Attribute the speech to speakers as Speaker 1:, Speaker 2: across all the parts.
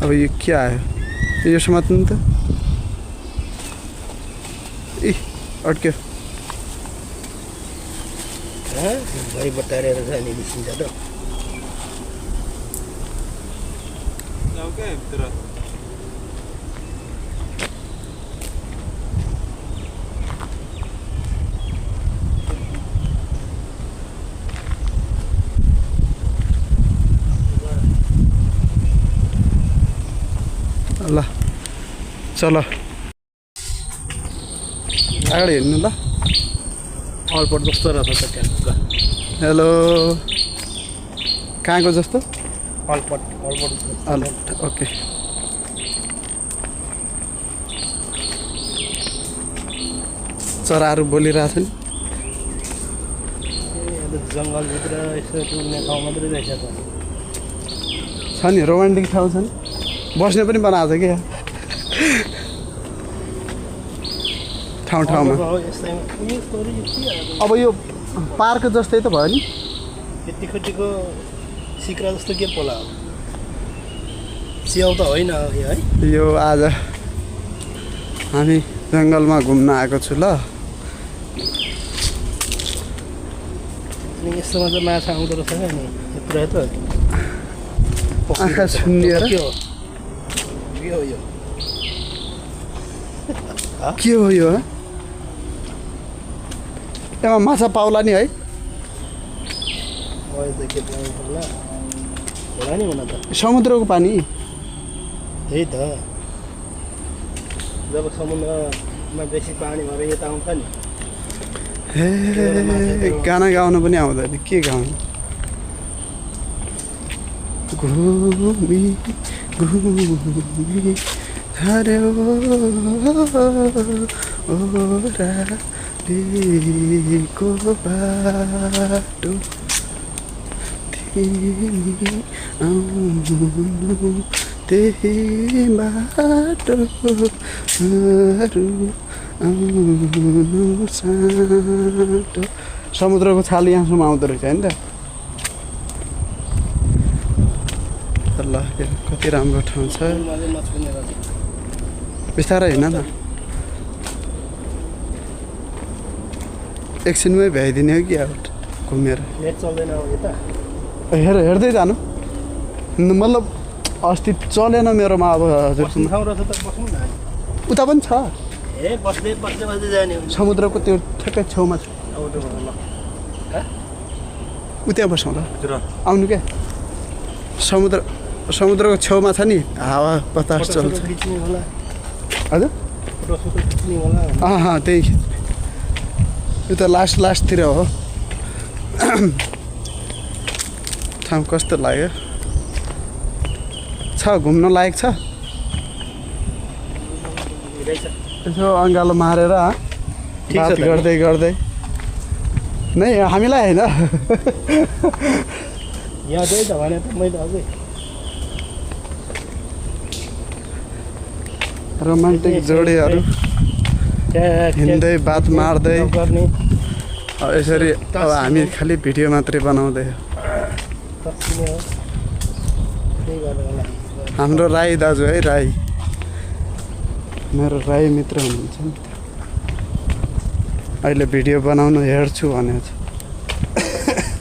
Speaker 1: अब यो के आयो यो समात्नु त इ अड्क्यो
Speaker 2: भाइ बतारेर जाने निस्किन्छ त
Speaker 1: ल चल अगाडि हेर्नु ल
Speaker 2: अलपट जस्तो रहेछ त त्यहाँ
Speaker 1: हेलो कहाँको जस्तो
Speaker 2: अलपट
Speaker 1: ओके चराहरू बोलिरहेको छ नि
Speaker 2: जङ्गलभित्र यसो डुल्ने ठाउँ मात्रै रहेछ त
Speaker 1: छ नि रोमान्टिक ठाउँ छ नि बस्ने पनि बनाएको छ क्या ठाउँ ठाउँमा अब यो पार्क जस्तै त भयो नि
Speaker 2: यतिको सिक्रा जस्तो के पोला हो स्याउ त होइन है
Speaker 1: यो आज हामी जङ्गलमा घुम्न आएको छु ल
Speaker 2: अनि यस्तोमा चाहिँ माछा आउँदो रहेछ नि यत्रो त
Speaker 1: आँखा सुन्निएर
Speaker 2: के हो यो
Speaker 1: के हो यो यसमा माछा पाउला नि है
Speaker 2: के होला होला नि हुन त
Speaker 1: समुद्रको पानी
Speaker 2: त्यही त जब समुद्रमा बेसी पानी भएर यता आउँछ नि
Speaker 1: हे गाना गाउन पनि आउँदैन के गाउनु घुमी घुमी हर्यो ओरालीको बाटो तिमी आउनु त्यही बाटोहरू आउनु साटो समुद्रको छाल यहाँसम्म आउँदो रहेछ होइन त ल कति राम्रो ठाउँ छ बिस्तारै होइन न एकछिनमै भ्याइदिने हो कि अब घुमेर हेर्दै जानु मतलब अस्ति चलेन मेरोमा अब हजुर उता पनि छ समुद्रको त्यो ठ्याक्कै छेउमा छ उता बसौँ ल आउनु क्या समुद्रको छेउमा छ नि हावा बतास चल्छ हजुर त्यही यो त लास्टतिर हो ठाउँ कस्तो लाग्यो छ घुम्न लायक छ यसो अँगालो मारेर बात गर्दै गर्दै नै हामीलाई होइन रोमान्टिक जोडीहरू हिँड्दै बात मार्दै यसरी अब हामी खालि भिडियो मात्रै बनाउँदै हाम्रो राई दाजु है राई मेरो राई मित्र हुनुहुन्छ नि अहिले भिडियो बनाउनु हेर्छु भनेको छ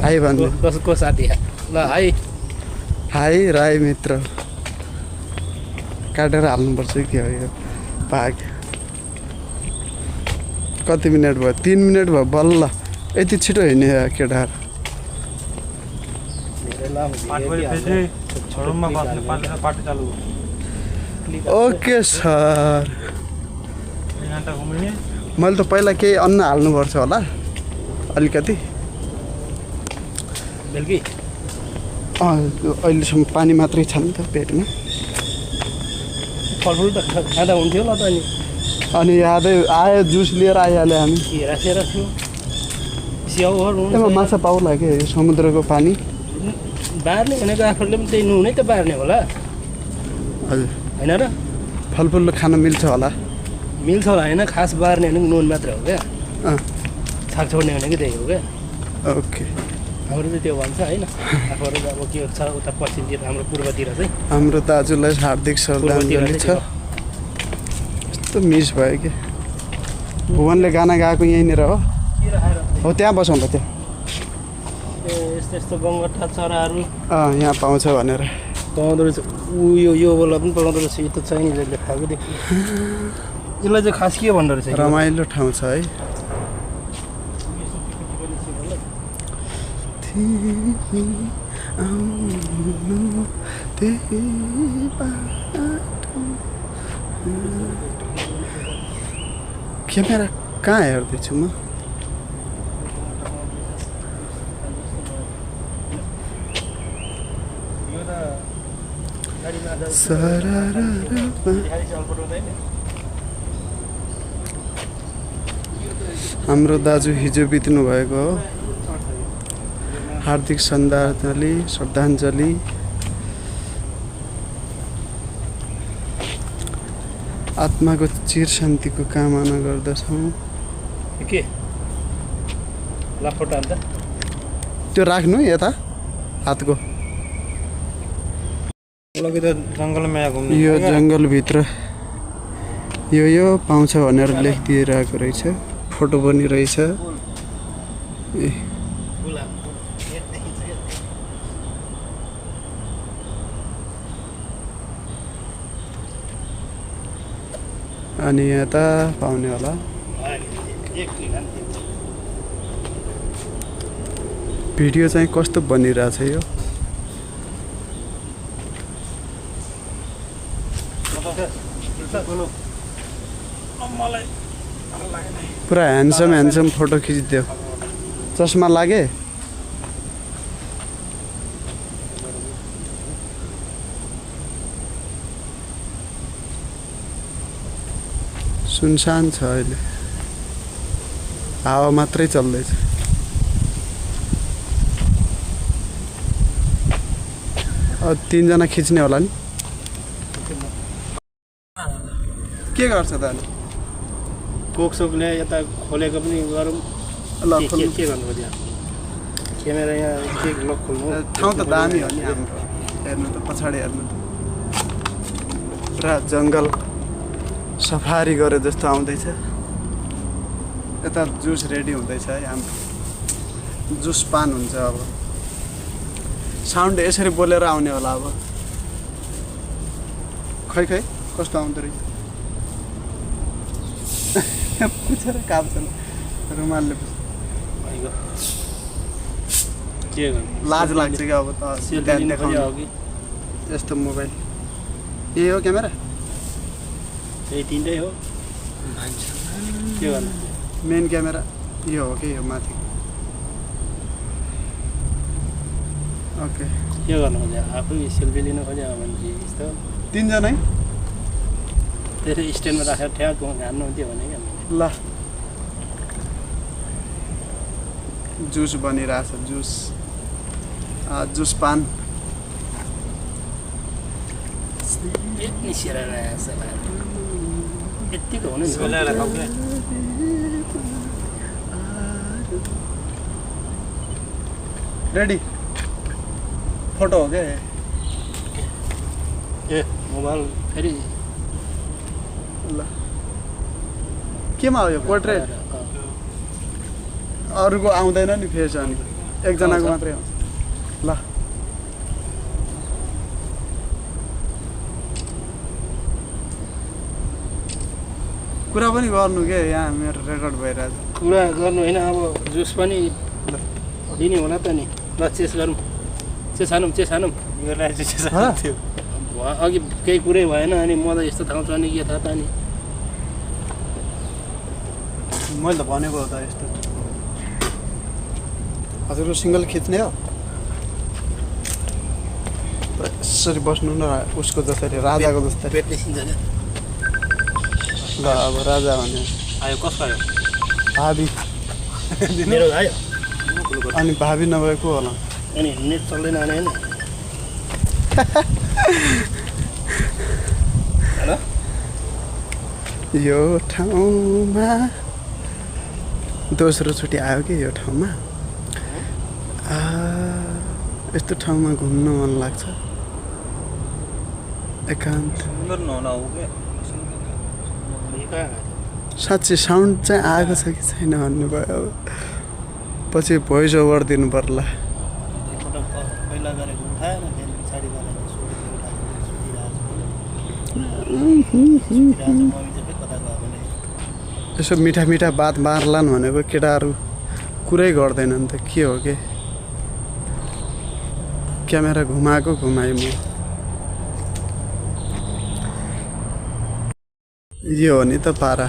Speaker 1: हाई भन्नु
Speaker 2: कसको साथी ल हाई
Speaker 1: हाई राई मित्र काटेर हाल्नुपर्छ के हो यो भाग कति मिनट भयो 3 मिनट भयो बल्ल यति छिटो हिँड्ने केटाहरू ओके सर मैले त पहिला केही अन्न हाल्नुपर्छ होला अलिकति
Speaker 2: बेलुकी
Speaker 1: अहिलेसम्म पानी मात्रै छ नि त पेटमा
Speaker 2: फलफुल त खाँदा हुन्थ्यो ल त
Speaker 1: अनि यादै आयो जुस लिएर आइहाल्यो हामी त्यसमा माछा पाउला के यो समुद्रको पानी
Speaker 2: बार्ने भनेको आफूले पनि त्यही नुनै त बार्ने होला
Speaker 1: हजुर
Speaker 2: होइन र
Speaker 1: फलफुल खान मिल्छ होला
Speaker 2: मिल्छ होला होइन खास बार्ने भनेको नुन मात्र हो क्या छाक छोड्ने भनेको त्यही हो क्या
Speaker 1: ओके
Speaker 2: हाम्रो चाहिँ त्यो भन्छ होइन आफूहरू अब के छ उता पश्चिमतिर हाम्रो पूर्वतिर चाहिँ
Speaker 1: हाम्रो दाजुलाई हार्दिक श्रद्धाञ्जली छ यस्तो मिस भयो कि भुवनले गाना गाएको यहीँनिर हो
Speaker 2: के राखेर
Speaker 1: हो त्यहाँ बसौँला त्यहाँ
Speaker 2: यस्तो यस्तो गङ्गटा चराहरू
Speaker 1: यहाँ पाउँछ भनेर
Speaker 2: पाउँदो रहेछ यो बेला पनि पाउँदो रहेछ यो त चाइनिजहरूले खाएको देखि यसलाई चाहिँ खास के भन्दो रहेछ
Speaker 1: रमाइलो ठाउँ छ है क्यामेरा कहाँ हेर्दैछु म हाम्रो दाजु हिजो बित्नु भएको हो हार्दिक श्रद्धाञ्जली आत्माको चिर शान्तिको कामना गर्दछौँ
Speaker 2: के लाफोटा अन्त
Speaker 1: त्यो राख्नु यता हातको यो जङ्गलभित्र यो पाउँछ भनेर लेखिदिइरहेको रहेछ फोटो पनि रहेछ ए अनि यता पाउने होला भिडियो चाहिँ कस्तो बनिरहेछ यो पुरा ह्यान्डसम फोटो खिचिदियो चस्मा लागे सुनसान छ अहिले हावा मात्रै चल्दैछ अब 3 जना खिच्ने होला नि के गर्छ त अनि
Speaker 2: कोकसोकले यता खोलेको पनि गरौँ के गर्नु पर्यो क्यामेरा यहाँ के लक खोल्नु
Speaker 1: ठाउँ त दामी हो नि हाम्रो हेर्नु त पछाडि हेर्नु त पुरा जङ्गल सफारी गरे जस्तो आउँदैछ यता जुस रेडी हुँदैछ है हाम्रो जुस पान हुन्छ अब साउन्ड यसरी बोलेर आउने होला अब खै कस्तो आउँदो रहेछ पुछेर काप्छ रुमालले
Speaker 2: के
Speaker 1: लाज लाग्छ कि अब त यस्तो मोबाइल यही हो क्यामेरा
Speaker 2: यही तिनटै हो के गर्नु
Speaker 1: मेन क्यामेरा यो हो कि यो माथि ओके
Speaker 2: के गर्नु खोज्यो आफै सेल्फी लिनु खोज्यो भने यस्तो
Speaker 1: 3 जनै
Speaker 2: त्यसरी स्ट्यान्डमा राखेर ठ्याक हान्नु हुन्थ्यो भने क्या
Speaker 1: ल जुस बनिरहेछ जुस पान
Speaker 2: यति सिराएर आएछ यतिको हुनु नि
Speaker 1: रेडी फोटो हो क्या
Speaker 2: ए मोबाइल फेरि
Speaker 1: ल केमा हो यो पोर्ट्रेट अरूको आउँदैन नि फेस अनि एकजनाको मात्रै आउँछ ल कुरा पनि गर्नु के यहाँ मेरो रेकर्ड भइरहेछ
Speaker 2: कुरा गर्नु होइन अब जुस पनि दिने होला त नि ल चेस गरौँ चेस हानौँ अघि केही कुरै भएन अनि म त यस्तो ठाउँ छ नि के थाहा त नि
Speaker 1: मैले त भनेको हो त यस्तो हजुरको सिङ्गल खिच्ने हो यसरी बस्नु न उसको जसरी राजाको जस्तै
Speaker 2: पेट देखिन्छ
Speaker 1: ल अब राजा भने
Speaker 2: आयो कसको आयो
Speaker 1: भावी
Speaker 2: मेरो आयो
Speaker 1: अनि भावी नभएको होला
Speaker 2: अनि नेट चल्दैन अनि होइन
Speaker 1: यो ठाउँमा दोस्रो चोटि आयो कि यो ठाउँमा यस्तो ठाउँमा घुम्न मन लाग्छ एकान्त साँच्चै साउन्ड चाहिँ आएको छ कि छैन भन्नुभयो अब पछि भोइस ओभर दिनु पर्ला यसो मिठा मिठा बात मार्लान् भनेको केटाहरू कुरै गर्दैनन् त के हो के क्यामेरा घुमाएको घुमाएँ म यो हो नि त पारा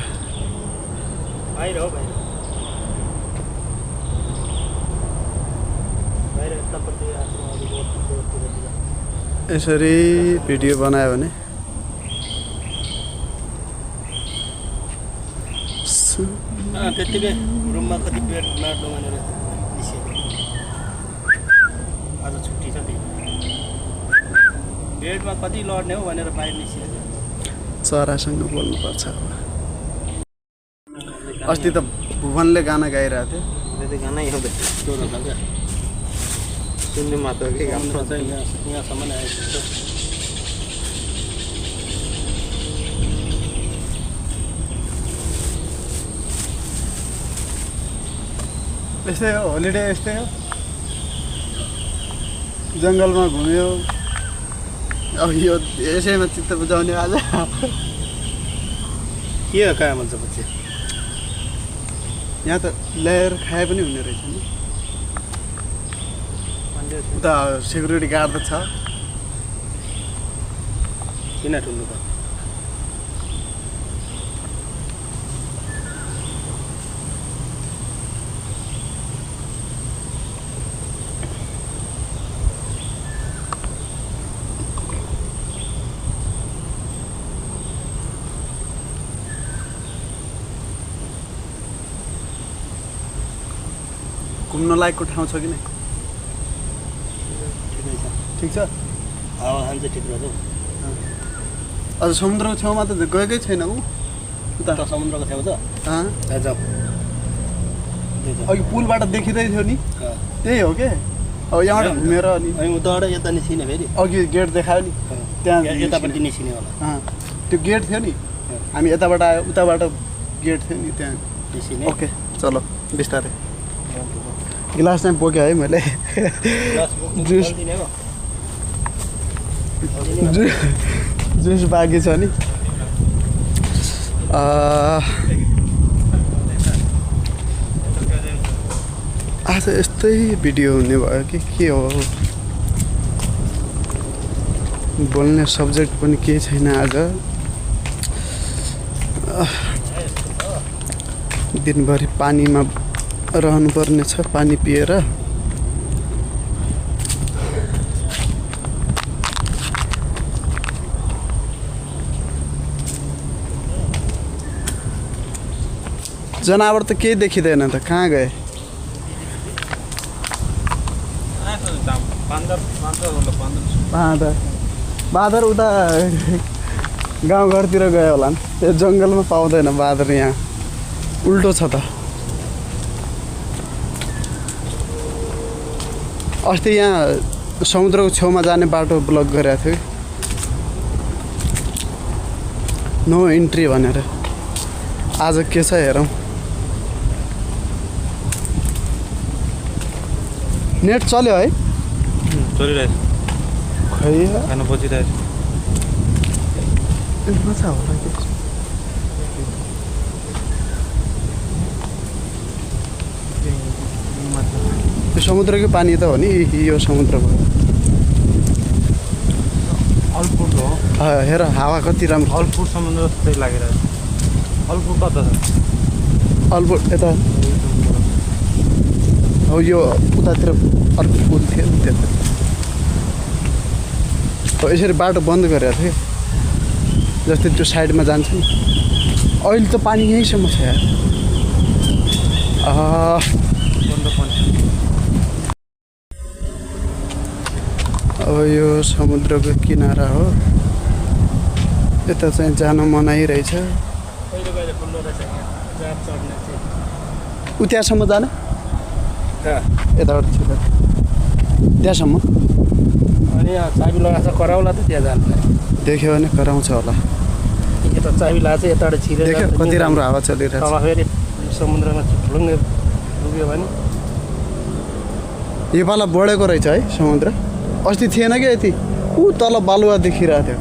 Speaker 2: बाहिर हो बाहिर बाहिर यतापट्टि
Speaker 1: यसरी भिडियो बनायो भने
Speaker 2: त्यतिकै रुममा कति बेड नाट्नु भनेर निस्केको आज छुट्टी छ त्यही बेडमा कति लड्ने हो भनेर बाहिर निस्केको
Speaker 1: चरासँग बोल्नुपर्छ अब अस्ति त भुवनले गाना गाइरहेको थियो
Speaker 2: त्यो गाना यहाँ सुन्ने मात्र के हाम्रो चाहिँ यहाँसम्म आएको छ
Speaker 1: यस्तै हो होलिडे यस्तै हो जङ्गलमा घुम्यो अब यो यसैमा चित्त बुझाउने आज
Speaker 2: के हो कहाँ भन्छ पछि
Speaker 1: यहाँ त ल्याएर खाए पनि हुने रहेछ नि उता सेक्युरिटी गार्ड त छ
Speaker 2: किन ठुल्नु पर्छ
Speaker 1: घुम्न लायकको ठाउँ छ कि नै ठिक छ
Speaker 2: हावाखान चाहिँ ठिक रहेछ
Speaker 1: अझ समुद्रको छेउमा त गएकै छैन ऊ
Speaker 2: उता समुद्रको छेउ छ जाऊ
Speaker 1: अघि पुलबाट देखिँदै थियो नि त्यही हो के अब यहाँबाट घुमेर अनि
Speaker 2: उताबाट यता निस्किने फेरि
Speaker 1: अघि गेट देखायो नि त्यहाँ
Speaker 2: यतापट्टि निस्किने होला
Speaker 1: त्यो गेट थियो नि हामी यताबाट आयो उताबाट गेट थियो नि त्यहाँ
Speaker 2: निस्किने
Speaker 1: ओके चलो बिस्तारै गिलास चाहिँ बोक्यो है मैले जुस जुस बाँकी छ नि आज यस्तै भिडियो हुने भयो कि के हो बोल्ने सब्जेक्ट पनि केही छैन आज दिनभरि पानीमा रहनुपर्ने छ पानी पिएर जनावर त केही देखिँदैन त कहाँ गए बाँदर उता गाउँघरतिर गयो होला नि त्यो जङ्गलमा पाउँदैन बाँदर यहाँ उल्टो छ त अस्ति यहाँ समुद्रको छेउमा जाने बाटो ब्लक गरेको थियो नो इन्ट्री भनेर आज के छ हेरौँ नेट चल्यो है
Speaker 2: चलिरहेछ
Speaker 1: खै
Speaker 2: खाना बजिरहेछ
Speaker 1: मजा होला त्यो समुद्रकै पानी त हो नि यो समुद्र भयो
Speaker 2: अल्पुर हो
Speaker 1: हेर हावा कति राम्रो
Speaker 2: अल्पुर समुद्र जस्तै लागिरहेछ अल्पुर कता छ
Speaker 1: अल्पुर यता हो यो उतातिर अर्को पुल थियो त्यता हो यसरी बाटो बन्द गरेको थियो जस्तै त्यो साइडमा जान्छ नि अहिले त पानी यहीँसम्म छ यार अब यो समुद्रको किनारा हो यता चाहिँ जान मनाइरहेछ उ त्यहाँसम्म जाने यताबाट छिटो त्यहाँसम्म
Speaker 2: अनि यहाँ चाबी लगाएको छ कराउला त त्यहाँ जानु
Speaker 1: देख्यो भने कराउँछ होला
Speaker 2: यता चाबी लगाएको छ यताबाट छिरेर
Speaker 1: देख्यो कति राम्रो हावा चलिरहेछ
Speaker 2: तल फेरि समुद्रमा ढुलुङ्गे डुब्यो भने
Speaker 1: यो पाला बढेको रहेछ है समुद्र अस्ति थिएन क्या यति ऊ तल बालुवा देखिरहेको थियो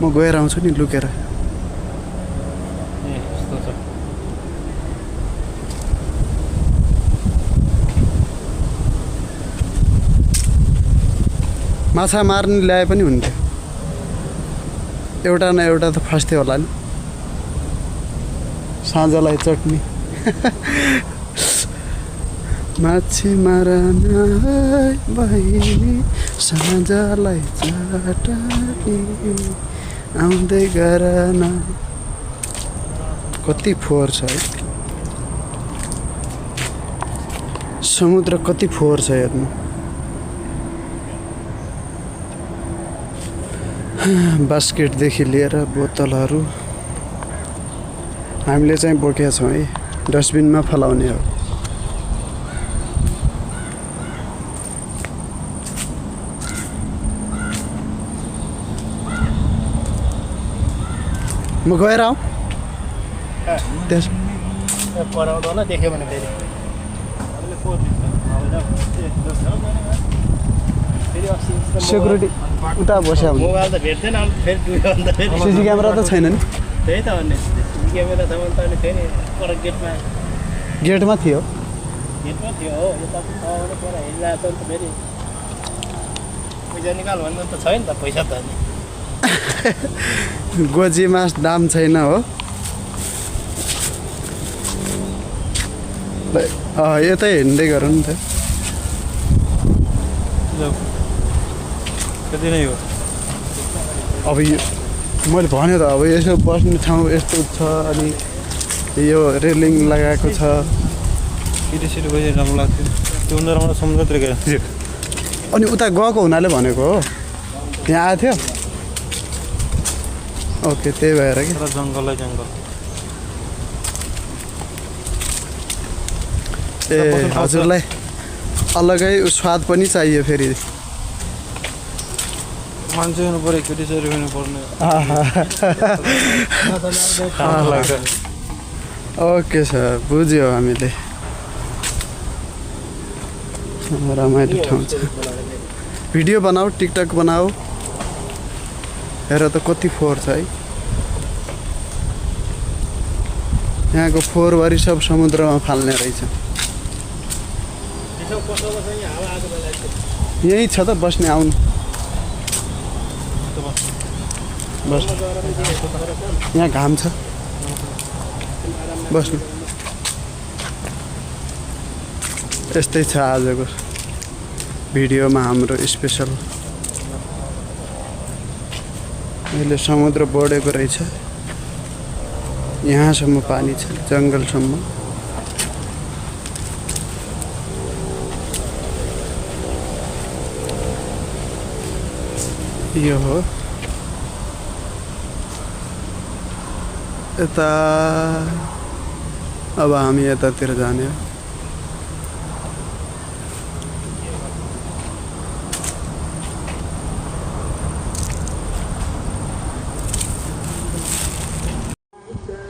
Speaker 1: म गएर आउँछु नि लुकेर माछा मार्ने ल्याए पनि हुन्थ्यो एउटा न एउटा त फस्थ्यो होला नि साँझलाई चट्नी माछी मारन बहिनी साँझलाई चटनी आउँदै गर न कति फोहोर छ है समुद्र कति फोहोर छ हेर्नु बास्केटदेखि लिएर बोतलहरू हामीले चाहिँ बोकेका छौँ है डस्टबिनमा फलाउने हो म गएर आऊ त्यस
Speaker 2: पराउँदैन देख्यो भने फेरि
Speaker 1: सेक्युरिटी उता बस्या हुन्छ
Speaker 2: मोबाइल त भेट्दैन फेरि डुब्यो भने त फेरि
Speaker 1: सिसी क्यामेरा त छैन नि
Speaker 2: त्यही त भन्ने क्यामेरा छ भने त अनि फेरि पर गेटमा
Speaker 1: गेटमा थियो
Speaker 2: थियो हो यता छ भने पर हिँडिरहेको छ नि त फेरि पैसा निकाल भन्नु त छैन त पैसा त नि
Speaker 1: गोजीमा दाम छैन हो यतै हिँड्दै गरौँ नि त
Speaker 2: कति नै हो
Speaker 1: अब यो मैले भने त अब यसो बस्ने ठाउँ यस्तो छ अनि यो रेलिङ लगाएको छ
Speaker 2: सिटी सिटी बजी राम्रो लाग्थ्यो त्यो उनीहरूबाट समुद्रतिर गएर
Speaker 1: अनि उता गएको हुनाले भनेको हो यहाँ आएको थियो ओके त्यही भएर कि
Speaker 2: जङ्गलै जङ्गल
Speaker 1: ए हजुरलाई अलगै स्वाद पनि चाहियो फेरि
Speaker 2: मान्छे हुनु पऱ्यो केटीसरी हुनु पर्ने
Speaker 1: ओके सर बुझ्यो हामीले रमाइलो ठाउँ छ भिडियो बनाऊ टिकटक बनाऊ हेर त कति फोहोर छ है यहाँको फोहोरभरि सब समुद्रमा फाल्ने रहेछ यही छ त बस्ने आउनु बस यहाँ घाम छ बस्नु यस्तै छ आजको भिडियोमा हाम्रो स्पेसल अहिले समुद्र बढेको रहेछ यहाँसम्म पानी छ जङ्गलसम्म यो हो यता अब हामी यतातिर जाने हो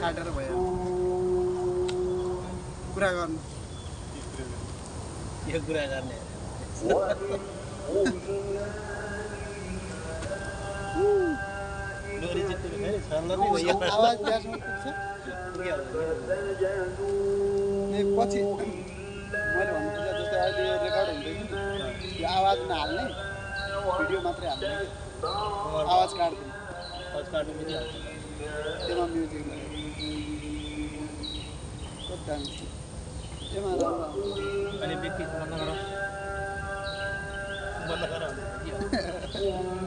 Speaker 1: काटेर भयो कुरा गर्नु
Speaker 2: यो कुरा गर्ने डोरी जित्नु फेरि छल्न नि भयो
Speaker 1: आवाज त्यहाँसम्म पुग्छ पछि मैले भन्नु खोजेँ जस्तै अहिले यो रेकर्ड हुँदैछ नि यो आवाज नहाल्ने भिडियो मात्रै हाल्ने कि आवाज काट्दैन
Speaker 2: काट्नु पनि हाल्छ
Speaker 1: त्यसमा म्युजिक डान्स एमा राम्रो
Speaker 2: अनि व्यक्ति बन्द गर